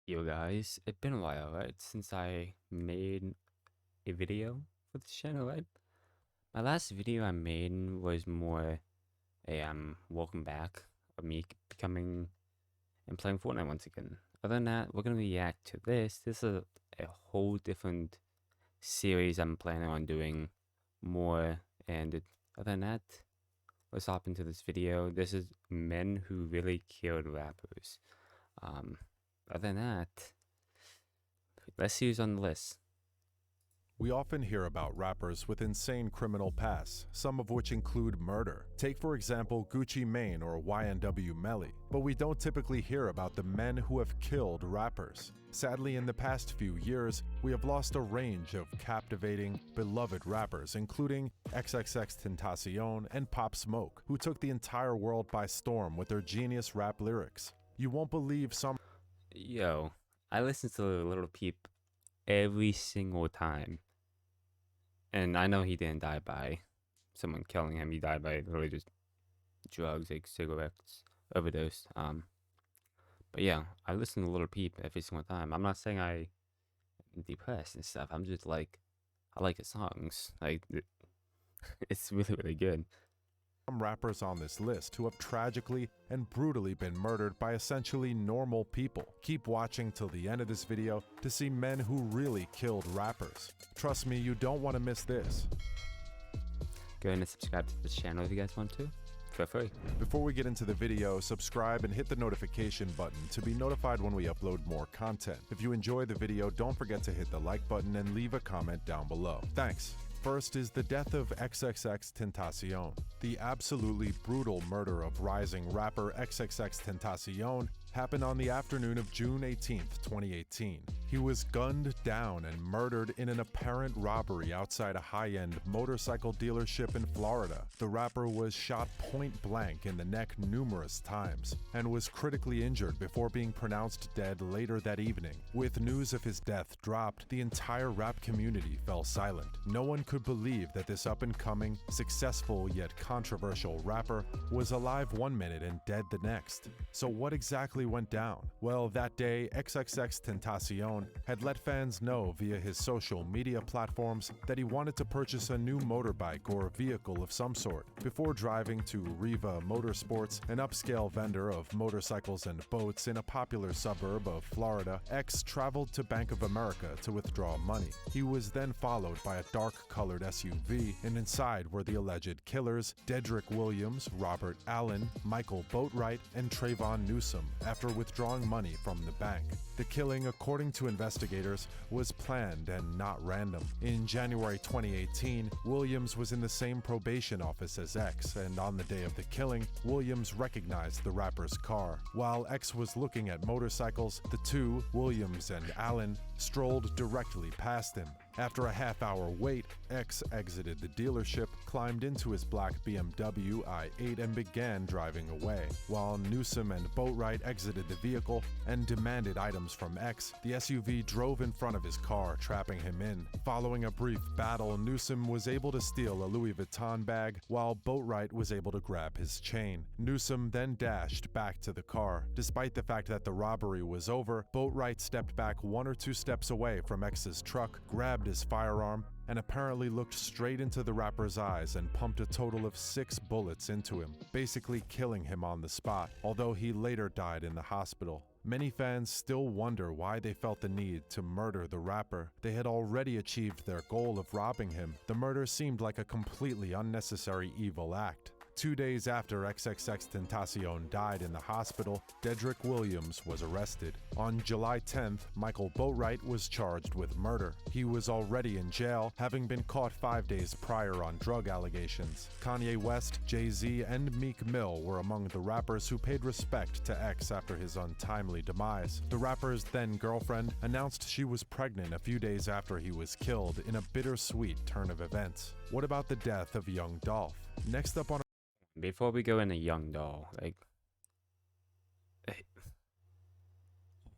Yo guys, it's been a while, right? Since I made a video for this channel, right? My last video I made was more a welcome back of me becoming and playing Fortnite once again. Other than that, we're gonna react to this. This is a whole different series I'm planning on doing more. Other than that, let's hop into this video. This is men who really killed rappers. Um, Other than that, let's see who's on the list. We often hear about rappers with insane criminal pasts, some of which include murder. Take for example Gucci Mane or YNW Melly. But we don't typically hear about the men who have killed rappers. Sadly, in the past few years, we have lost a range of captivating, beloved rappers, including XXXTentacion and Pop Smoke, who took the entire world by storm with their genius rap lyrics. You won't believe some. Yo, I listen to Little Peep every single time. And I know he didn't die by someone killing him. He died by literally just drugs, like cigarettes, overdose. But yeah, I listen to Little Peep every single time. I'm not saying I'm depressed and stuff. I'm just like, I like his songs. It's really, really good. Rappers on this list who have tragically and brutally been murdered by essentially normal people. Keep watching till the end of this video to see men who really killed rappers. Trust me, you don't want to miss this. Go ahead and subscribe to this channel if you guys want to. Feel free. Before we get into the video, subscribe and hit the notification button to be notified when we upload more content. If you enjoy the video, don't forget to hit the like button and leave a comment down below. Thanks. First is the death of XXXTentacion. The absolutely brutal murder of rising rapper XXXTentacion happened on the afternoon of June 18, 2018. He was gunned down and murdered in an apparent robbery outside a high-end motorcycle dealership in Florida. The rapper was shot point blank in the neck numerous times and was critically injured before being pronounced dead later that evening. With news of his death dropped, the entire rap community fell silent. No one could believe that this up-and-coming, successful yet controversial rapper was alive one minute and dead the next. So what exactly went down? Well, that day, XXXTentacion had let fans know via his social media platforms that he wanted to purchase a new motorbike or vehicle of some sort. Before driving to Riva Motorsports, an upscale vendor of motorcycles and boats in a popular suburb of Florida, X traveled to Bank of America to withdraw money. He was then followed by a dark-colored SUV, and inside were the alleged killers, Dedrick Williams, Robert Allen, Michael Boatwright, and Trayvon Newsom, after withdrawing money from the bank. The killing, according to investigators, was planned and not random. In January 2018, Williams was in the same probation office as X, and on the day of the killing, Williams recognized the rapper's car. While X was looking at motorcycles, the two, Williams and Allen, strolled directly past him. After a half-hour wait, X exited the dealership, climbed into his black BMW i8 and began driving away. While Newsom and Boatwright exited the vehicle and demanded items from X, the SUV drove in front of his car, trapping him in. Following a brief battle, Newsom was able to steal a Louis Vuitton bag, while Boatwright was able to grab his chain. Newsom then dashed back to the car. Despite the fact that the robbery was over, Boatwright stepped back 1 or 2 steps away from X's truck, grabbed his firearm, and apparently looked straight into the rapper's eyes and pumped a total of 6 bullets into him, basically killing him on the spot, although he later died in the hospital. Many fans still wonder why they felt the need to murder the rapper. They had already achieved their goal of robbing him. The murder seemed like a completely unnecessary evil act. 2 days after XXXTentacion died in the hospital, Dedrick Williams was arrested. On July 10th, Michael Boatwright was charged with murder. He was already in jail, having been caught 5 days prior on drug allegations. Kanye West, Jay-Z, and Meek Mill were among the rappers who paid respect to X after his untimely demise. The rapper's then-girlfriend announced she was pregnant a few days after he was killed in a bittersweet turn of events. What about the death of young Dolph? Next up on Before we go into Young Doll,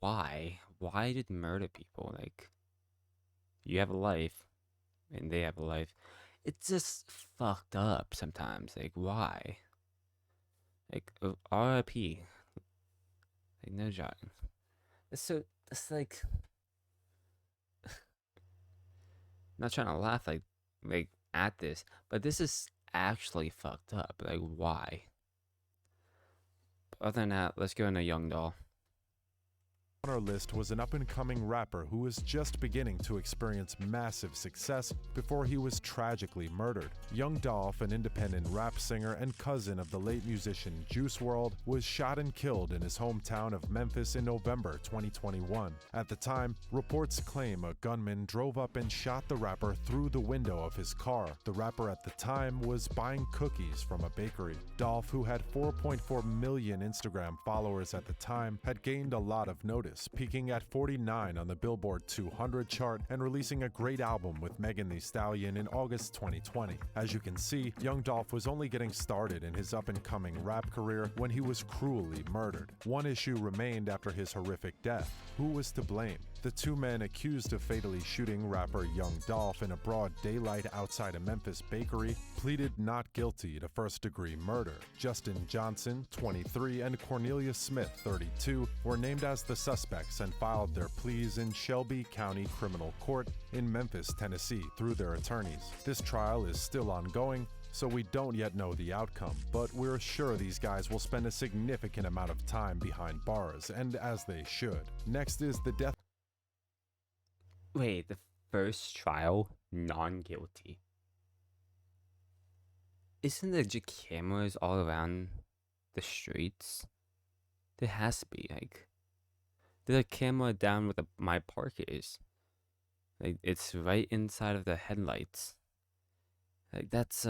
why? Why did murder people? You have a life, and they have a life. It's just fucked up sometimes. Why? RIP. No joke. So it's like, not trying to laugh like at this, but this is actually fucked up. Like, why? Other than that, let's go into Young Doll. On our list was an up-and-coming rapper who was just beginning to experience massive success before he was tragically murdered. Young Dolph, an independent rap singer and cousin of the late musician Juice WRLD, was shot and killed in his hometown of Memphis in November 2021. At the time, reports claim a gunman drove up and shot the rapper through the window of his car. The rapper at the time was buying cookies from a bakery. Dolph, who had 4.4 million Instagram followers at the time, had gained a lot of notice, peaking at 49 on the Billboard 200 chart and releasing a great album with Megan Thee Stallion in August 2020. As you can see, Young Dolph was only getting started in his up-and-coming rap career when he was cruelly murdered. One issue remained after his horrific death: who was to blame? The two men accused of fatally shooting rapper Young Dolph in a broad daylight outside a Memphis bakery pleaded not guilty to first-degree murder. Justin Johnson, 23, and Cornelia Smith, 32, were named as the suspects and filed their pleas in Shelby County Criminal Court in Memphis, Tennessee, through their attorneys. This trial is still ongoing, so we don't yet know the outcome, but we're sure these guys will spend a significant amount of time behind bars, and as they should. Next is the death. Wait, the first trial, non-guilty. Isn't there just cameras all around the streets? There has to be, like, there's a camera down where my park is. Like, it's right inside of the headlights. Like, that's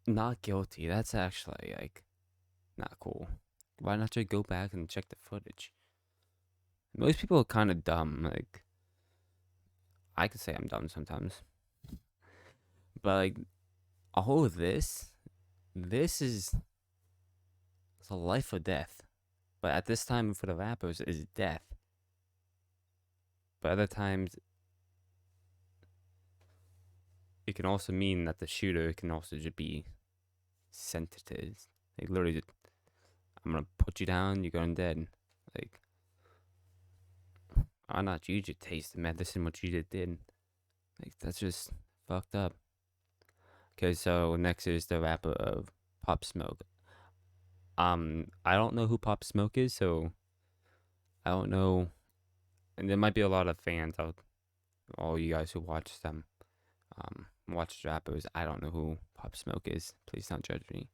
not guilty. That's actually, like, not cool. Why not just go back and check the footage? Most people are kind of dumb. Like, I could say I'm dumb sometimes. But, like, all of this is, it's a life or death. But at this time for the rappers, is death. But other times, it can also mean that the shooter can also just be sensitive. Like, literally, just, I'm gonna put you down, you're going dead. Like, why not you just taste the medicine, what you just did? Like, that's just fucked up. Okay, so next is the rapper of Pop Smoke. I don't know who Pop Smoke is, so I don't know. And there might be a lot of fans out, all you guys who watch them, watch rappers. I don't know who Pop Smoke is. Please don't judge me.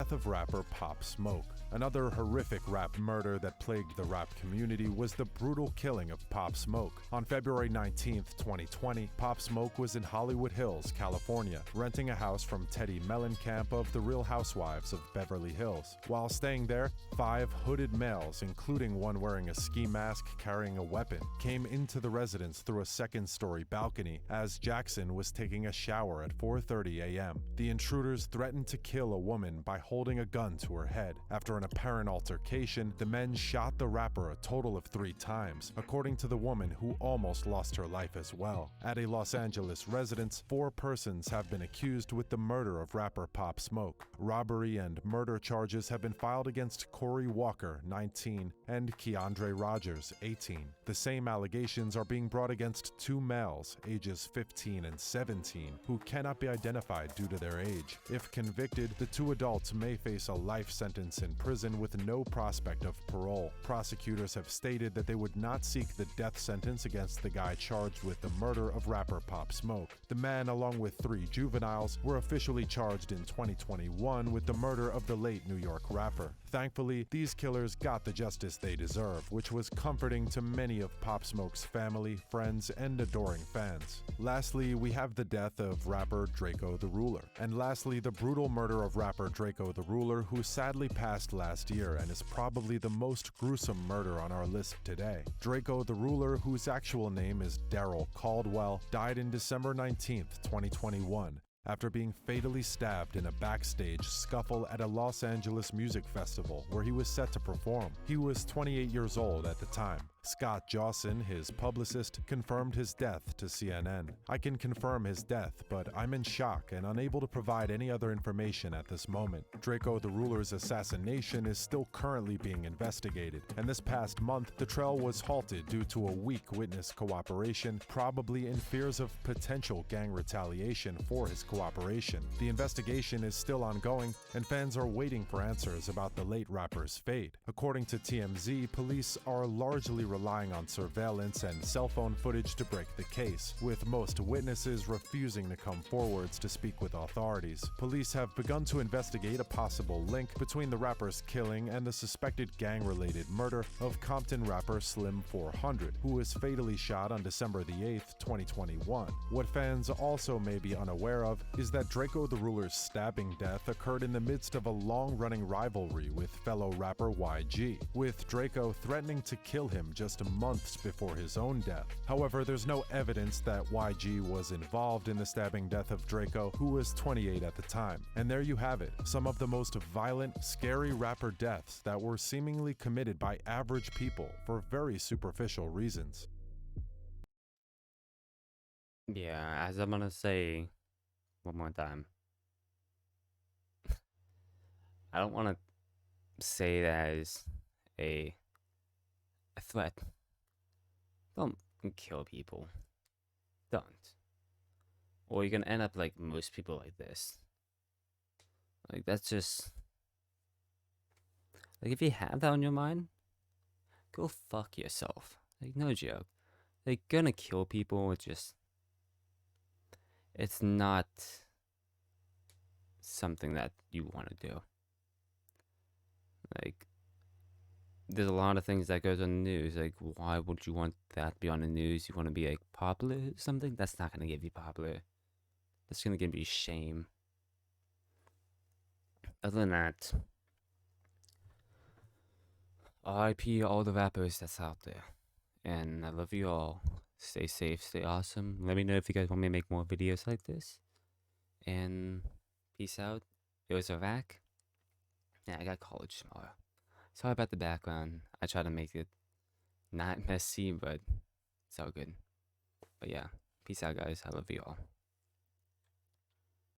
Death of rapper Pop Smoke. Another horrific rap murder that plagued the rap community was the brutal killing of Pop Smoke. On February 19th, 2020, Pop Smoke was in Hollywood Hills, California, renting a house from Teddy Mellencamp of The Real Housewives of Beverly Hills. While staying there, 5 hooded males, including one wearing a ski mask carrying a weapon, came into the residence through a second-story balcony as Jackson was taking a shower at 4:30 a.m. The intruders threatened to kill a woman by holding a gun to her head. After an apparent altercation, the men shot the rapper a total of 3 times, according to the woman who almost lost her life as well. At a Los Angeles residence, 4 persons have been accused with the murder of rapper Pop Smoke. Robbery and murder charges have been filed against Corey Walker, 19, and Keandre Rogers, 18. The same allegations are being brought against 2 males, ages 15 and 17, who cannot be identified due to their age. If convicted, the 2 adults may face a life sentence in prison with no prospect of parole. Prosecutors have stated that they would not seek the death sentence against the guy charged with the murder of rapper Pop Smoke. The man, along with 3 juveniles, were officially charged in 2021 with the murder of the late New York rapper. Thankfully, these killers got the justice they deserve, which was comforting to many of Pop Smoke's family, friends, and adoring fans. Lastly, we have the death of rapper Draco the Ruler. And lastly, the brutal murder of rapper Draco the Ruler, who sadly passed last year and is probably the most gruesome murder on our list today. Draco the Ruler, whose actual name is Daryl Caldwell, died in December 19th, 2021. After being fatally stabbed in a backstage scuffle at a Los Angeles music festival where he was set to perform. He was 28 years old at the time. Scott Jawson, his publicist, confirmed his death to CNN. "I can confirm his death, but I'm in shock and unable to provide any other information at this moment. Draco the Ruler's assassination is still currently being investigated, and this past month, the trail was halted due to a weak witness cooperation, probably in fears of potential gang retaliation for his cooperation. The investigation is still ongoing, and fans are waiting for answers about the late rapper's fate. According to TMZ, police are largely relying on surveillance and cell phone footage to break the case, with most witnesses refusing to come forwards to speak with authorities. Police have begun to investigate a possible link between the rapper's killing and the suspected gang-related murder of Compton rapper Slim 400, who was fatally shot on December the 8th, 2021. What fans also may be unaware of is that Draco the Ruler's stabbing death occurred in the midst of a long-running rivalry with fellow rapper YG, with Draco threatening to kill him just months before his own death. However, there's no evidence that YG was involved in the stabbing death of Draco, who was 28 at the time. And there you have it, some of the most violent, scary rapper deaths that were seemingly committed by average people for very superficial reasons. Yeah, as I'm gonna say one more time, I don't want to say that as a threat. Don't kill people. Don't. Or you're gonna end up like most people like this. Like, that's just... Like, if you have that on your mind, go fuck yourself. Like, no joke. Like, gonna kill people, it's just... It's not something that you want to do. Like, there's a lot of things that goes on the news. Like, why would you want that to be on the news? You want to be like popular or something? That's not gonna give you popular. That's gonna give you shame. Other than that, RIP all the rappers that's out there. And I love you all. Stay safe, stay awesome. Let me know if you guys want me to make more videos like this. And peace out. It was Iraq. Yeah, I got college tomorrow. Sorry about the background. I try to make it not messy, but it's all good. But yeah, peace out, guys. I love you all.